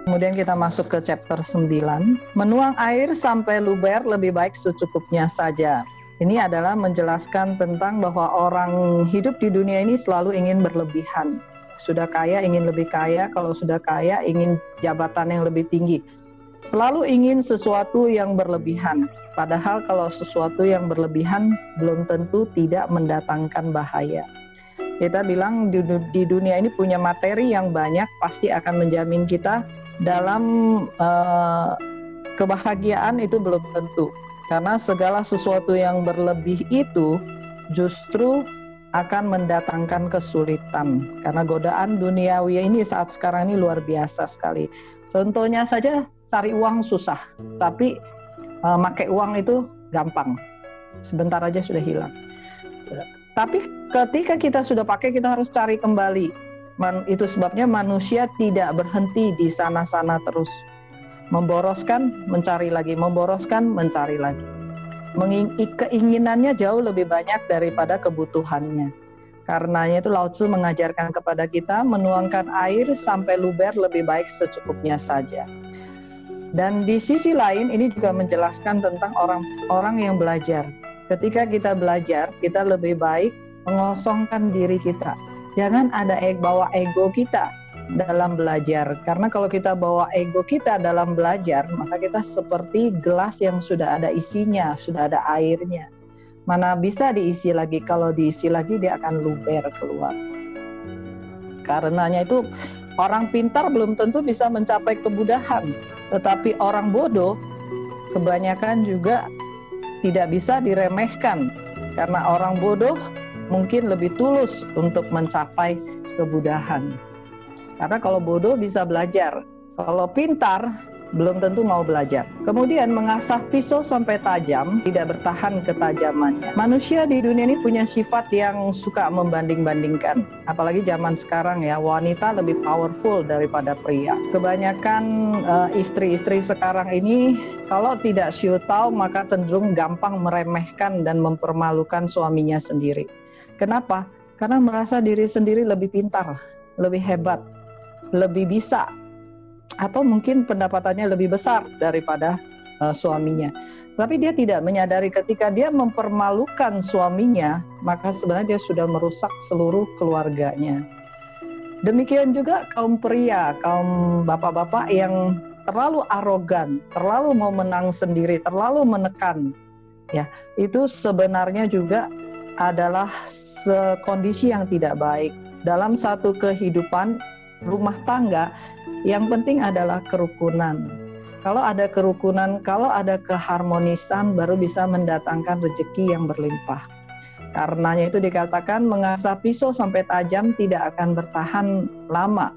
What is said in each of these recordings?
Kemudian kita masuk ke chapter 9. Menuang air sampai luber lebih baik secukupnya saja. Ini adalah menjelaskan tentang bahwa orang hidup di dunia ini selalu ingin berlebihan. Sudah kaya ingin lebih kaya, kalau sudah kaya ingin jabatan yang lebih tinggi. Selalu ingin sesuatu yang berlebihan. Padahal kalau sesuatu yang berlebihan belum tentu tidak mendatangkan bahaya. Kita bilang di dunia ini punya materi yang banyak, pasti akan menjamin kita dalam kebahagiaan itu belum tentu. Karena segala sesuatu yang berlebih itu justru akan mendatangkan kesulitan. Karena godaan duniawi ini saat sekarang ini luar biasa sekali. Contohnya saja cari uang susah, tapi pakai uang itu gampang. Sebentar aja sudah hilang. Tapi ketika kita sudah pakai, kita harus cari kembali. Itu sebabnya manusia tidak berhenti di sana-sana terus. Memboroskan, mencari lagi, memboroskan, mencari lagi. Keinginannya jauh lebih banyak daripada kebutuhannya. Karenanya itu Lao Tzu mengajarkan kepada kita menuangkan air sampai luber lebih baik secukupnya saja. Dan di sisi lain ini juga menjelaskan tentang orang yang belajar. Ketika kita belajar, kita lebih baik mengosongkan diri kita. Jangan ada bawa ego kita dalam belajar. Karena kalau kita bawa ego kita dalam belajar, maka kita seperti gelas yang sudah ada isinya, sudah ada airnya. Mana bisa diisi lagi? Kalau diisi lagi dia akan luber keluar. Karenanya itu orang pintar belum tentu bisa mencapai kemudahan. Tetapi orang bodoh kebanyakan juga tidak bisa diremehkan. Karena orang bodoh mungkin lebih tulus untuk mencapai kemudahan. Karena kalau bodoh bisa belajar, kalau pintar belum tentu mau belajar. Kemudian mengasah pisau sampai tajam, tidak bertahan ketajamannya. Manusia di dunia ini punya sifat yang suka membanding-bandingkan. Apalagi zaman sekarang ya, wanita lebih powerful daripada pria. Kebanyakan istri-istri sekarang ini kalau tidak siu tahu maka cenderung gampang meremehkan dan mempermalukan suaminya sendiri. Kenapa? Karena merasa diri sendiri lebih pintar, lebih hebat, lebih bisa, atau mungkin pendapatannya lebih besar daripada suaminya. Tapi dia tidak menyadari ketika dia mempermalukan suaminya, maka sebenarnya dia sudah merusak seluruh keluarganya. Demikian juga kaum pria, kaum bapak-bapak yang terlalu arogan, terlalu mau menang sendiri, terlalu menekan. Ya, itu sebenarnya juga adalah kondisi yang tidak baik. Dalam satu kehidupan rumah tangga, yang penting adalah kerukunan. Kalau ada kerukunan, kalau ada keharmonisan, baru bisa mendatangkan rezeki yang berlimpah. Karenanya itu dikatakan mengasah pisau sampai tajam tidak akan bertahan lama.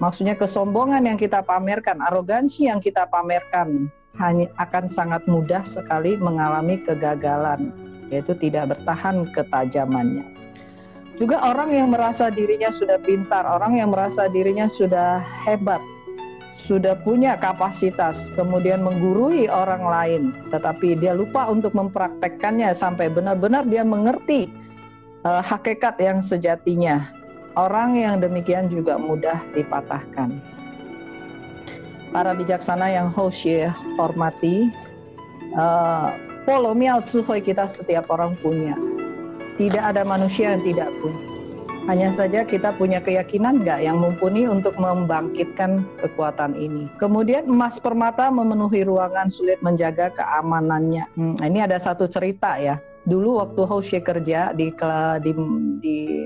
Maksudnya kesombongan yang kita pamerkan, arogansi yang kita pamerkan, hanya akan sangat mudah sekali mengalami kegagalan, yaitu tidak bertahan ketajamannya. Juga orang yang merasa dirinya sudah pintar, orang yang merasa dirinya sudah hebat, sudah punya kapasitas, kemudian menggurui orang lain, tetapi dia lupa untuk mempraktekkannya sampai benar-benar dia mengerti hakikat yang sejatinya. Orang yang demikian juga mudah dipatahkan. Para bijaksana yang Hoshi hormati, Polo Miao Tsuhoi kita setiap orang punya. Tidak ada manusia yang tidak punya. Hanya saja kita punya keyakinan nggak yang mumpuni untuk membangkitkan kekuatan ini. Kemudian emas permata memenuhi ruangan, sulit menjaga keamanannya. Ini ada satu cerita ya. Dulu waktu Hoshi kerja di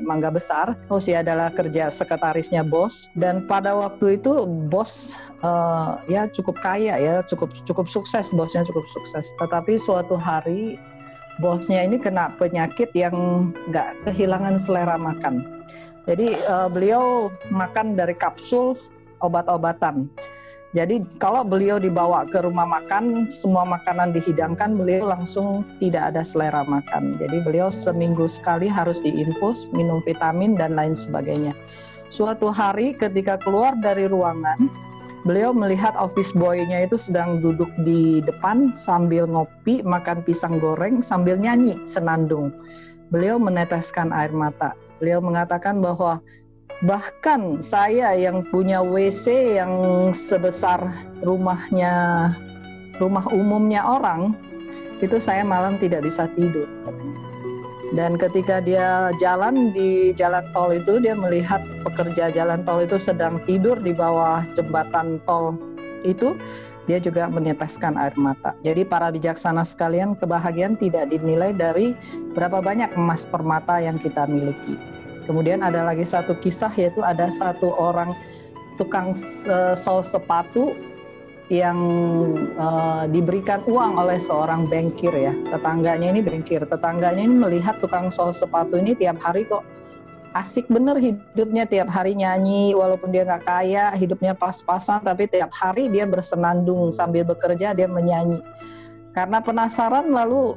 Mangga Besar, Hoshi adalah kerja sekretarisnya bos, dan pada waktu itu bos ya cukup kaya ya, cukup sukses, bosnya cukup sukses. Tetapi suatu hari bosnya ini kena penyakit yang nggak kehilangan selera makan. Jadi beliau makan dari kapsul obat-obatan. Jadi kalau beliau dibawa ke rumah makan, semua makanan dihidangkan, beliau langsung tidak ada selera makan. Jadi beliau seminggu sekali harus diinfus, minum vitamin dan lain sebagainya. Suatu hari ketika keluar dari ruangan, beliau melihat office boy-nya itu sedang duduk di depan sambil ngopi, makan pisang goreng, sambil nyanyi senandung. Beliau meneteskan air mata. Beliau mengatakan bahwa bahkan saya yang punya WC yang sebesar rumah umumnya orang, itu saya malam tidak bisa tidur. Dan ketika dia jalan di jalan tol itu, dia melihat pekerja jalan tol itu sedang tidur di bawah jembatan tol itu, dia juga meneteskan air mata. Jadi para bijaksana sekalian, kebahagiaan tidak dinilai dari berapa banyak emas permata yang kita miliki. Kemudian ada lagi satu kisah, yaitu ada satu orang tukang sol sepatu yang diberikan uang oleh seorang bankir ya. Tetangganya ini bankir, tetangganya ini melihat tukang sol sepatu ini tiap hari kok asik bener hidupnya, tiap hari nyanyi, walaupun dia nggak kaya, hidupnya pas-pasan, tapi tiap hari dia bersenandung sambil bekerja dia menyanyi. Karena penasaran, lalu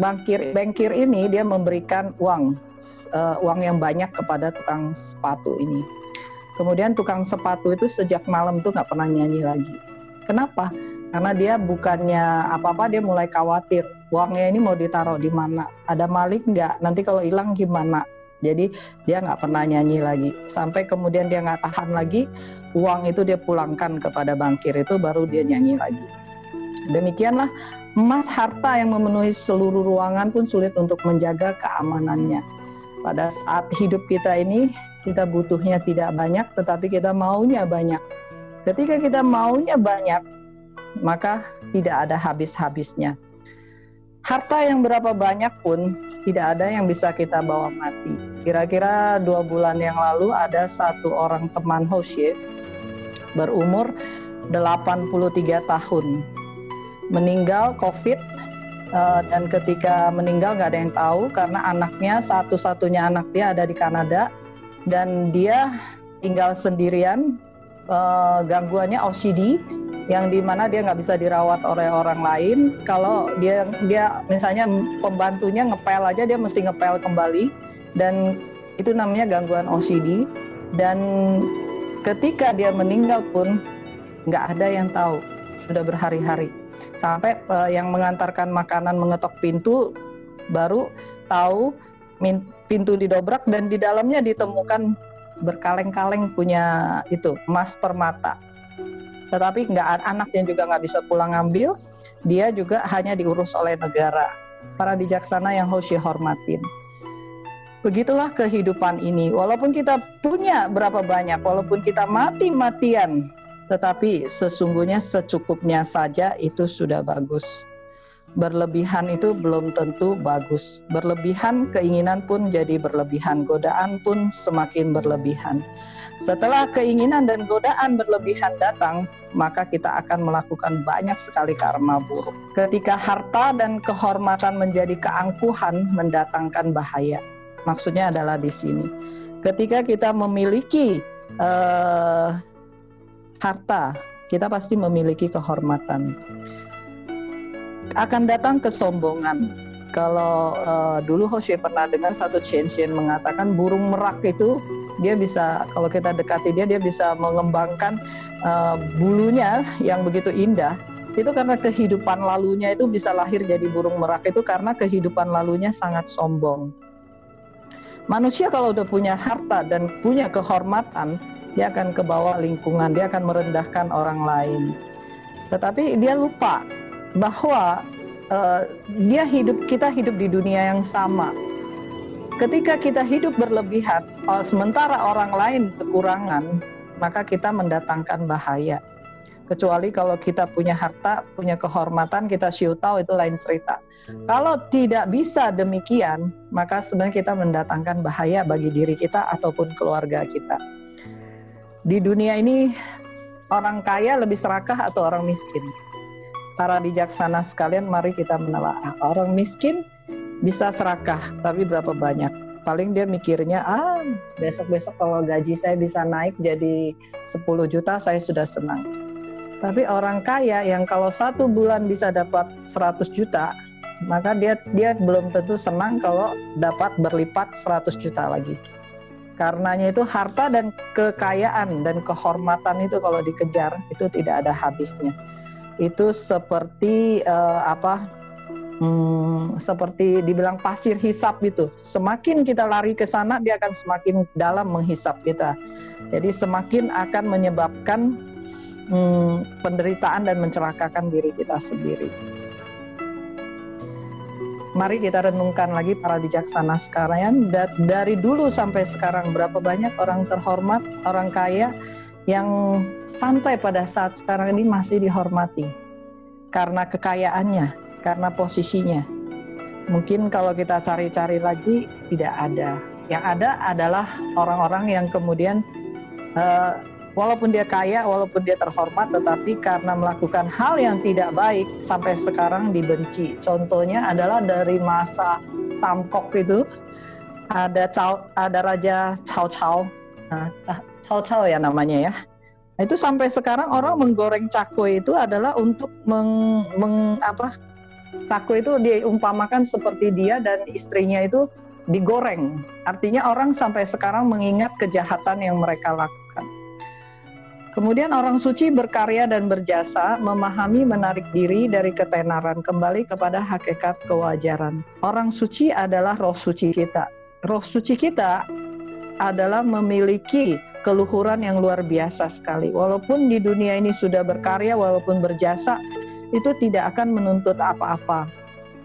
bankir ini dia memberikan uang yang banyak kepada tukang sepatu ini. Kemudian tukang sepatu itu sejak malam itu nggak pernah nyanyi lagi. Kenapa? Karena dia bukannya apa-apa, dia mulai khawatir. Uangnya ini mau ditaruh di mana? Ada maling nggak? Nanti kalau hilang gimana? Jadi dia nggak pernah nyanyi lagi. Sampai kemudian dia nggak tahan lagi, uang itu dia pulangkan kepada bankir itu, baru dia nyanyi lagi. Demikianlah, emas harta yang memenuhi seluruh ruangan pun sulit untuk menjaga keamanannya. Pada saat hidup kita ini, kita butuhnya tidak banyak, tetapi kita maunya banyak. Ketika kita maunya banyak, maka tidak ada habis-habisnya. Harta yang berapa banyak pun tidak ada yang bisa kita bawa mati. Kira-kira 2 bulan yang lalu ada satu orang teman Hoshe berumur 83 tahun. Meninggal COVID, dan ketika meninggal nggak ada yang tahu karena anaknya, satu-satunya anak dia ada di Kanada, dan dia tinggal sendirian. Gangguannya OCD, yang dimana dia nggak bisa dirawat oleh orang lain. Kalau dia misalnya pembantunya ngepel aja, dia mesti ngepel kembali, dan itu namanya gangguan OCD. Dan ketika dia meninggal pun nggak ada yang tahu, sudah berhari-hari. Sampai yang mengantarkan makanan mengetok pintu baru tahu, pintu didobrak dan di dalamnya ditemukan berkaleng-kaleng punya itu emas permata. Tetapi anaknya juga nggak bisa pulang ambil, dia juga hanya diurus oleh negara. Para bijaksana yang Hoshe hormatin. Begitulah kehidupan ini. Walaupun kita punya berapa banyak, walaupun kita mati-matian, tetapi sesungguhnya secukupnya saja itu sudah bagus. Berlebihan itu belum tentu bagus. Berlebihan, keinginan pun jadi berlebihan, godaan pun semakin berlebihan. Setelah keinginan dan godaan berlebihan datang, maka kita akan melakukan banyak sekali karma buruk. Ketika harta dan kehormatan menjadi keangkuhan, mendatangkan bahaya. Maksudnya adalah di sini. Ketika kita memiliki harta, kita pasti memiliki kehormatan. Akan datang kesombongan. Kalau dulu Hoshe pernah dengar satu Chenchen mengatakan burung merak itu dia bisa, kalau kita dekati dia bisa mengembangkan bulunya yang begitu indah. Itu karena kehidupan lalunya itu bisa lahir jadi burung merak itu karena kehidupan lalunya sangat sombong. Manusia kalau udah punya harta dan punya kehormatan, dia akan ke bawah lingkungan, dia akan merendahkan orang lain. Tetapi dia lupa bahwa kita hidup di dunia yang sama. Ketika kita hidup berlebihan, sementara orang lain kekurangan, maka kita mendatangkan bahaya. Kecuali kalau kita punya harta, punya kehormatan, kita siu tahu, itu lain cerita. Kalau tidak bisa demikian, maka sebenarnya kita mendatangkan bahaya bagi diri kita ataupun keluarga kita. Di dunia ini, orang kaya lebih serakah atau orang miskin? Para bijaksana sekalian, mari kita menelaah. Orang miskin bisa serakah, tapi berapa banyak? Paling dia mikirnya, besok-besok kalau gaji saya bisa naik jadi 10 juta, saya sudah senang. Tapi orang kaya yang kalau 1 bulan bisa dapat 100 juta, maka dia belum tentu senang kalau dapat berlipat 100 juta lagi. Karenanya itu harta dan kekayaan dan kehormatan itu kalau dikejar itu tidak ada habisnya. Itu seperti seperti dibilang pasir hisap gitu. Semakin kita lari ke sana, dia akan semakin dalam menghisap kita. Jadi semakin akan menyebabkan penderitaan dan mencelakakan diri kita sendiri. Mari kita renungkan lagi para bijaksana sekalian, dari dulu sampai sekarang berapa banyak orang terhormat, orang kaya yang sampai pada saat sekarang ini masih dihormati karena kekayaannya, karena posisinya. Mungkin kalau kita cari-cari lagi tidak ada. Yang ada adalah orang-orang yang kemudian walaupun dia kaya, walaupun dia terhormat, tetapi karena melakukan hal yang tidak baik sampai sekarang dibenci. Contohnya adalah dari masa Samkok itu ada Raja Cao Cao ya namanya ya. Itu sampai sekarang orang menggoreng cakwe itu adalah untuk cakwe itu diumpamakan seperti dia dan istrinya itu digoreng. Artinya orang sampai sekarang mengingat kejahatan yang mereka lakukan. Kemudian orang suci berkarya dan berjasa, memahami menarik diri dari ketenaran kembali kepada hakikat kewajaran. Orang suci adalah roh suci kita. Roh suci kita adalah memiliki keluhuran yang luar biasa sekali. Walaupun di dunia ini sudah berkarya, walaupun berjasa, itu tidak akan menuntut apa-apa.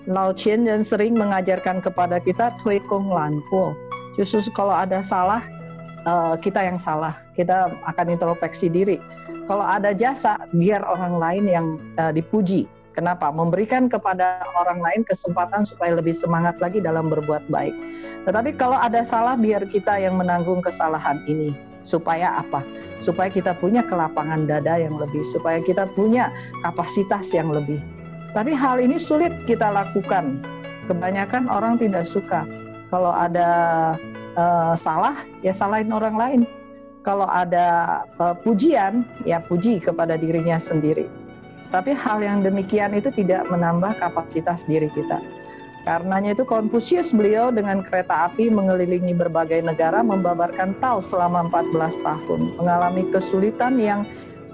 Lao Tien dan sering mengajarkan kepada kita, Tui Kong Lan Kuo. Justru kalau ada salah, kita yang salah, kita akan introspeksi diri. Kalau ada jasa, biar orang lain yang dipuji. Kenapa? Memberikan kepada orang lain kesempatan supaya lebih semangat lagi dalam berbuat baik. Tetapi kalau ada salah, biar kita yang menanggung kesalahan ini. Supaya apa? Supaya kita punya kelapangan dada yang lebih, supaya kita punya kapasitas yang lebih. Tapi hal ini sulit kita lakukan. Kebanyakan orang tidak suka. Kalau ada salah, ya salahin orang lain. Kalau ada pujian, ya puji kepada dirinya sendiri. Tapi hal yang demikian itu tidak menambah kapasitas diri kita. Karenanya itu Konfusius beliau dengan kereta api mengelilingi berbagai negara, membabarkan Tao selama 14 tahun. Mengalami kesulitan yang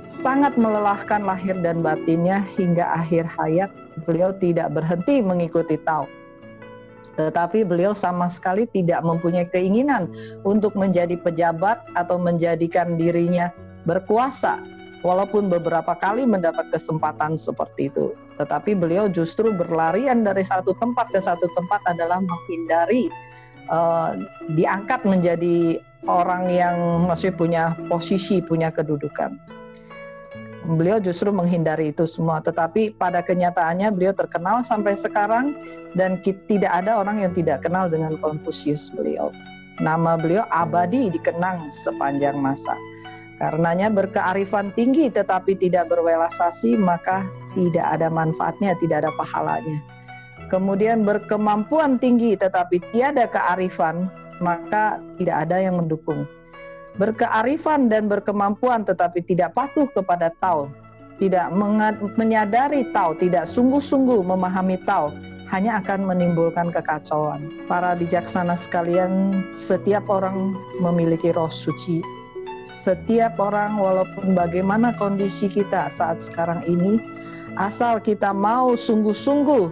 sangat melelahkan lahir dan batinnya hingga akhir hayat. Beliau tidak berhenti mengikuti Tao. Tetapi beliau sama sekali tidak mempunyai keinginan untuk menjadi pejabat atau menjadikan dirinya berkuasa, walaupun beberapa kali mendapat kesempatan seperti itu. Tetapi beliau justru berlarian dari satu tempat ke satu tempat adalah menghindari diangkat menjadi orang yang masih punya posisi, punya kedudukan. Beliau justru menghindari itu semua, tetapi pada kenyataannya beliau terkenal sampai sekarang dan tidak ada orang yang tidak kenal dengan Konfusius beliau. Nama beliau abadi dikenang sepanjang masa. Karenanya berkearifan tinggi tetapi tidak berwelasasi, maka tidak ada manfaatnya, tidak ada pahalanya. Kemudian berkemampuan tinggi tetapi tiada kearifan, maka tidak ada yang mendukung. Berkearifan dan berkemampuan tetapi tidak patuh kepada Tao, tidak menyadari Tao, tidak sungguh-sungguh memahami Tao, hanya akan menimbulkan kekacauan. Para bijaksana sekalian, setiap orang memiliki roh suci. Setiap orang, walaupun bagaimana kondisi kita saat sekarang ini, asal kita mau sungguh-sungguh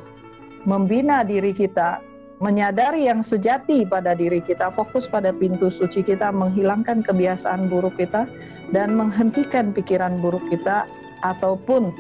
membina diri kita, menyadari yang sejati pada diri kita, fokus pada pintu suci kita, menghilangkan kebiasaan buruk kita, dan menghentikan pikiran buruk kita, ataupun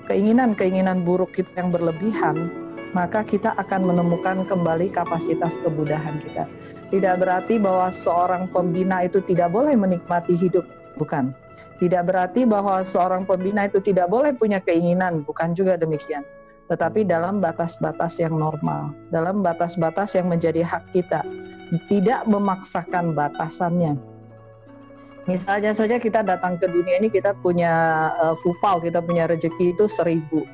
keinginan-keinginan buruk kita yang berlebihan, maka kita akan menemukan kembali kapasitas kebudahan kita. Tidak berarti bahwa seorang pembina itu tidak boleh menikmati hidup, bukan. Tidak berarti bahwa seorang pembina itu tidak boleh punya keinginan, bukan juga demikian. Tetapi dalam batas-batas yang normal, dalam batas-batas yang menjadi hak kita, tidak memaksakan batasannya. Misalnya saja kita datang ke dunia ini, kita punya fupau, kita punya rezeki itu 1.000.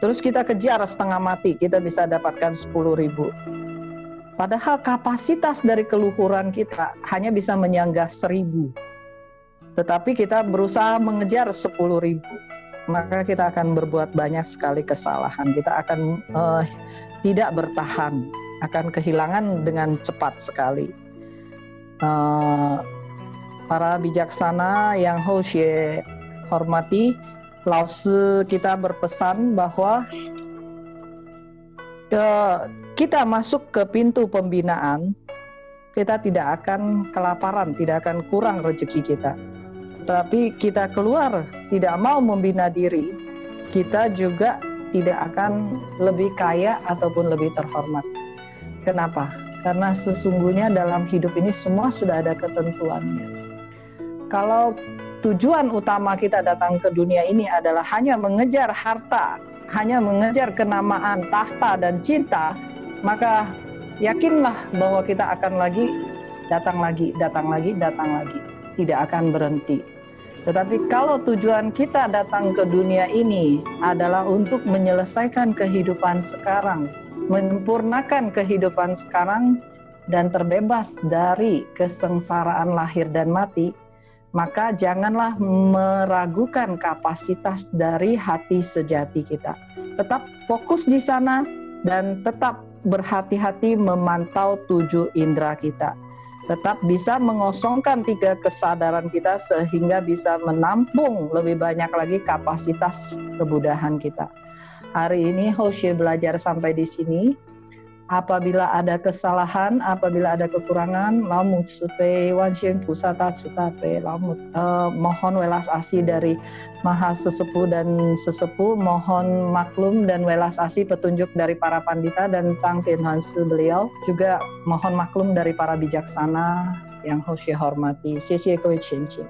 Terus kita kejar setengah mati, kita bisa dapatkan 10.000. Padahal kapasitas dari keluhuran kita hanya bisa menyanggah 1.000. Tetapi kita berusaha mengejar 10.000. Maka kita akan berbuat banyak sekali kesalahan. Kita akan tidak bertahan, akan kehilangan dengan cepat sekali. Para bijaksana yang Hoshe hormati, Lao Tzu kita berpesan bahwa kita masuk ke pintu pembinaan, kita tidak akan kelaparan, tidak akan kurang rezeki kita. Tapi kita keluar tidak mau membina diri, kita juga tidak akan lebih kaya ataupun lebih terhormat. Kenapa? Karena sesungguhnya dalam hidup ini semua sudah ada ketentuannya. Kalau tujuan utama kita datang ke dunia ini adalah hanya mengejar harta, hanya mengejar kenamaan, tahta, dan cinta, maka yakinlah bahwa kita akan datang lagi, tidak akan berhenti. Tetapi kalau tujuan kita datang ke dunia ini adalah untuk menyelesaikan kehidupan sekarang, menyempurnakan kehidupan sekarang, dan terbebas dari kesengsaraan lahir dan mati, maka janganlah meragukan kapasitas dari hati sejati kita. Tetap fokus di sana dan tetap berhati-hati memantau 7 indera kita. Tetap bisa mengosongkan 3 kesadaran kita sehingga bisa menampung lebih banyak lagi kapasitas kebudahan kita. Hari ini Hoshe belajar sampai di sini. Apabila ada kesalahan, apabila ada kekurangan, lamut supe wanshin pusata sutape lamut. Mohon welas asih dari Maha Sesepuh dan Sesepuh, mohon maklum dan welas asih petunjuk dari para pandita dan Chang Tien Hansi beliau. Juga mohon maklum dari para bijaksana yang Hoshe hormati. Xie xie各位前贤。